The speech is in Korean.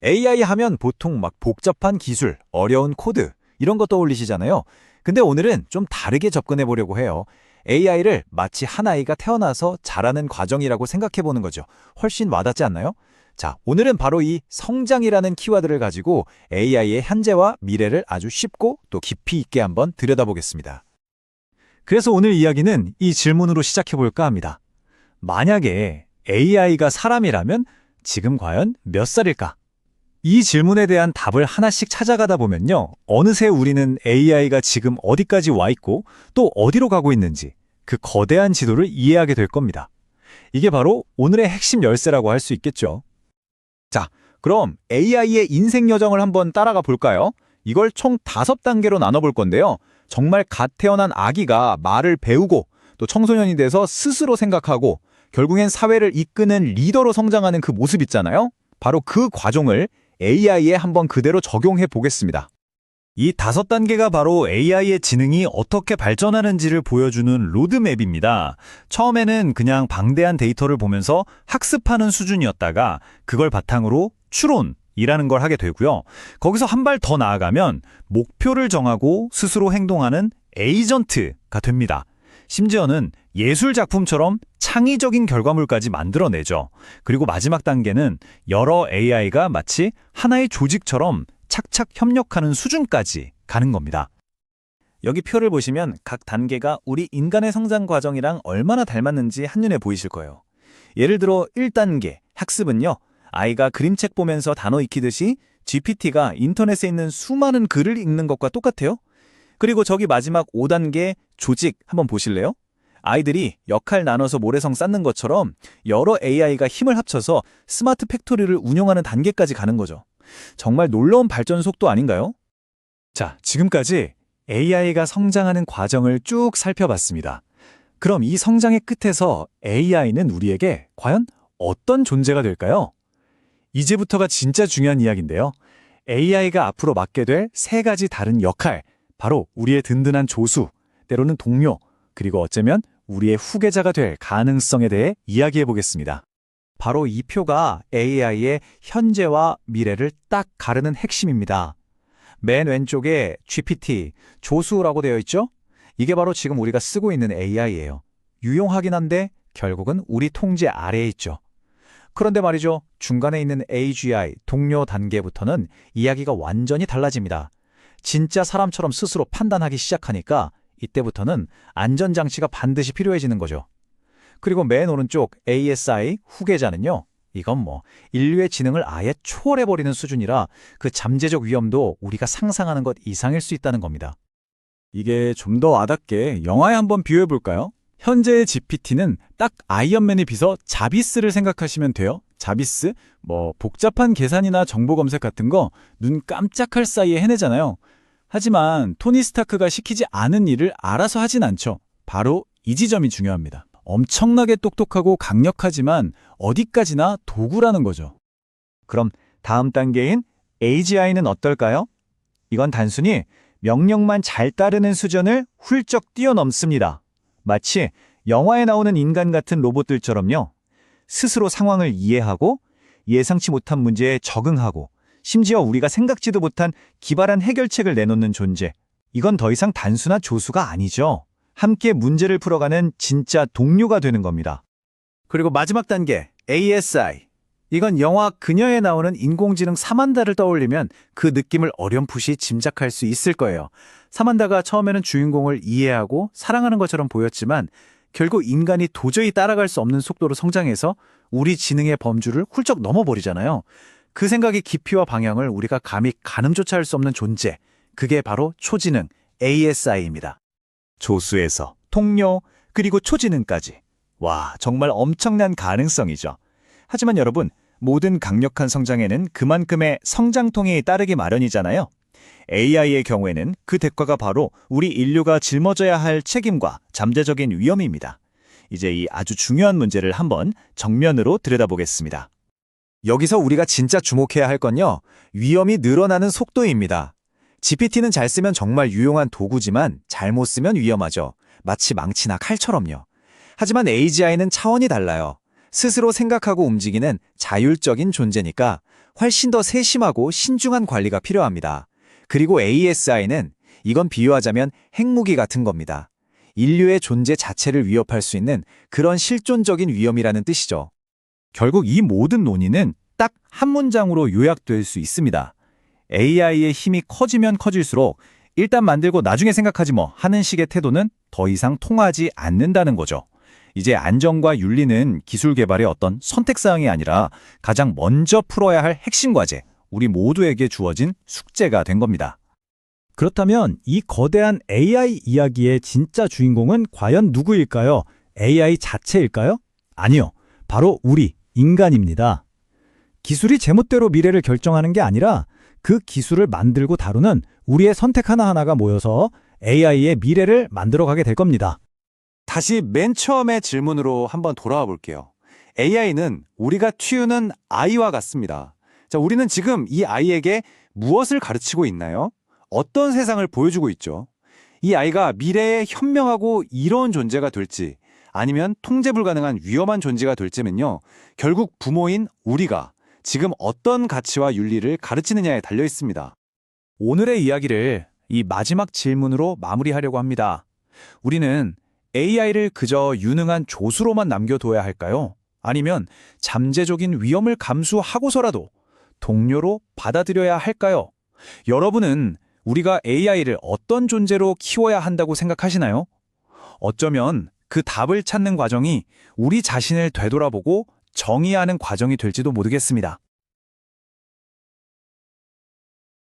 AI 하면 보통 막 복잡한 기술, 어려운 코드, 이런 거 떠올리시잖아요. 근데 오늘은 좀 다르게 접근해 보려고 해요. AI를 마치 한 아이가 태어나서 자라는 과정이라고 생각해 보는 거죠. 훨씬 와닿지 않나요? 자, 오늘은 바로 이 성장이라는 키워드를 가지고 AI의 현재와 미래를 아주 쉽고 또 깊이 있게 한번 들여다보겠습니다. 그래서 오늘 이야기는 이 질문으로 시작해 볼까 합니다. 만약에 AI가 사람이라면 지금 과연 몇 살일까? 이 질문에 대한 답을 하나씩 찾아가다 보면요. 어느새 우리는 AI가 지금 어디까지 와 있고 또 어디로 가고 있는지 그 거대한 지도를 이해하게 될 겁니다. 이게 바로 오늘의 핵심 열쇠라고 할 수 있겠죠. 자, 그럼 AI의 인생 여정을 한번 따라가 볼까요? 이걸 총 5단계로 나눠볼 건데요. 정말 갓 태어난 아기가 말을 배우고 또 청소년이 돼서 스스로 생각하고 결국엔 사회를 이끄는 리더로 성장하는 그 모습 있잖아요. 바로 그 과정을 AI에 한번 그대로 적용해 보겠습니다. 이 5단계가 바로 AI의 지능이 어떻게 발전하는지를 보여주는 로드맵입니다. 처음에는 그냥 방대한 데이터를 보면서 학습하는 수준이었다가 그걸 바탕으로 추론이라는 걸 하게 되고요. 거기서 한 발 더 나아가면 목표를 정하고 스스로 행동하는 에이전트가 됩니다. 심지어는 예술 작품처럼 창의적인 결과물까지 만들어내죠. 그리고 마지막 단계는 여러 AI가 마치 하나의 조직처럼 착착 협력하는 수준까지 가는 겁니다. 여기 표를 보시면 각 단계가 우리 인간의 성장 과정이랑 얼마나 닮았는지 한눈에 보이실 거예요. 예를 들어 1단계 학습은요. 아이가 그림책 보면서 단어 익히듯이 GPT가 인터넷에 있는 수많은 글을 읽는 것과 똑같아요. 그리고 저기 마지막 5단계 조직 한번 보실래요? 아이들이 역할 나눠서 모래성 쌓는 것처럼 여러 AI가 힘을 합쳐서 스마트 팩토리를 운영하는 단계까지 가는 거죠. 정말 놀라운 발전 속도 아닌가요? 자, 지금까지 AI가 성장하는 과정을 쭉 살펴봤습니다. 그럼 이 성장의 끝에서 AI는 우리에게 과연 어떤 존재가 될까요? 이제부터가 진짜 중요한 이야기인데요. AI가 앞으로 맡게 될 3가지 다른 역할, 바로 우리의 든든한 조수, 때로는 동료, 그리고 어쩌면 우리의 후계자가 될 가능성에 대해 이야기해 보겠습니다. 바로 이 표가 AI의 현재와 미래를 딱 가르는 핵심입니다. 맨 왼쪽에 GPT, 조수라고 되어 있죠? 이게 바로 지금 우리가 쓰고 있는 AI예요. 유용하긴 한데 결국은 우리 통제 아래에 있죠. 그런데 말이죠. 중간에 있는 AGI, 동료 단계부터는 이야기가 완전히 달라집니다. 진짜 사람처럼 스스로 판단하기 시작하니까 이때부터는 안전장치가 반드시 필요해지는 거죠. 그리고 맨 오른쪽 ASI 후계자는요. 이건 인류의 지능을 아예 초월해버리는 수준이라 그 잠재적 위험도 우리가 상상하는 것 이상일 수 있다는 겁니다. 이게 좀 더 와닿게 영화에 한번 비유해볼까요? 현재의 GPT는 딱 아이언맨에 비서 자비스를 생각하시면 돼요. 자비스? 복잡한 계산이나 정보 검색 같은 거 눈 깜짝할 사이에 해내잖아요. 하지만 토니 스타크가 시키지 않은 일을 알아서 하진 않죠. 바로 이 지점이 중요합니다. 엄청나게 똑똑하고 강력하지만 어디까지나 도구라는 거죠. 그럼 다음 단계인 AGI는 어떨까요? 이건 단순히 명령만 잘 따르는 수준을 훌쩍 뛰어넘습니다. 마치 영화에 나오는 인간 같은 로봇들처럼요. 스스로 상황을 이해하고 예상치 못한 문제에 적응하고 심지어 우리가 생각지도 못한 기발한 해결책을 내놓는 존재. 이건 더 이상 단순한 조수가 아니죠. 함께 문제를 풀어가는 진짜 동료가 되는 겁니다. 그리고 마지막 단계, ASI. 이건 영화 그녀에 나오는 인공지능 사만다를 떠올리면 그 느낌을 어렴풋이 짐작할 수 있을 거예요. 사만다가 처음에는 주인공을 이해하고 사랑하는 것처럼 보였지만 결국 인간이 도저히 따라갈 수 없는 속도로 성장해서 우리 지능의 범주를 훌쩍 넘어버리잖아요. 그 생각의 깊이와 방향을 우리가 감히 가늠조차 할 수 없는 존재. 그게 바로 초지능 ASI입니다. 조수에서 동료 그리고 초지능까지. 와, 정말 엄청난 가능성이죠. 하지만 여러분, 모든 강력한 성장에는 그만큼의 성장통이 따르기 마련이잖아요. AI의 경우에는 그 대가가 바로 우리 인류가 짊어져야 할 책임과 잠재적인 위험입니다. 이제 이 아주 중요한 문제를 한번 정면으로 들여다보겠습니다. 여기서 우리가 진짜 주목해야 할 건요. 위험이 늘어나는 속도입니다. GPT는 잘 쓰면 정말 유용한 도구지만 잘못 쓰면 위험하죠. 마치 망치나 칼처럼요. 하지만 AGI는 차원이 달라요. 스스로 생각하고 움직이는 자율적인 존재니까 훨씬 더 세심하고 신중한 관리가 필요합니다. 그리고 ASI는 이건 비유하자면 핵무기 같은 겁니다. 인류의 존재 자체를 위협할 수 있는 그런 실존적인 위험이라는 뜻이죠. 결국 이 모든 논의는 딱 한 문장으로 요약될 수 있습니다. AI의 힘이 커지면 커질수록 일단 만들고 나중에 생각하지 뭐 하는 식의 태도는 더 이상 통하지 않는다는 거죠. 이제 안전과 윤리는 기술 개발의 어떤 선택사항이 아니라 가장 먼저 풀어야 할 핵심 과제, 우리 모두에게 주어진 숙제가 된 겁니다. 그렇다면 이 거대한 AI 이야기의 진짜 주인공은 과연 누구일까요? AI 자체일까요? 아니요. 바로 우리, 인간입니다. 기술이 제멋대로 미래를 결정하는 게 아니라 그 기술을 만들고 다루는 우리의 선택 하나하나가 모여서 AI의 미래를 만들어가게 될 겁니다. 다시 맨 처음의 질문으로 한번 돌아와 볼게요. AI는 우리가 키우는 아이와 같습니다. 자, 우리는 지금 이 아이에게 무엇을 가르치고 있나요? 어떤 세상을 보여주고 있죠? 이 아이가 미래에 현명하고 이로운 존재가 될지 아니면 통제 불가능한 위험한 존재가 될지는요, 결국 부모인 우리가 지금 어떤 가치와 윤리를 가르치느냐에 달려 있습니다. 오늘의 이야기를 이 마지막 질문으로 마무리하려고 합니다. 우리는 AI를 그저 유능한 조수로만 남겨둬야 할까요? 아니면 잠재적인 위험을 감수하고서라도 동료로 받아들여야 할까요? 여러분은 우리가 AI를 어떤 존재로 키워야 한다고 생각하시나요? 어쩌면 그 답을 찾는 과정이 우리 자신을 되돌아보고 정의하는 과정이 될지도 모르겠습니다.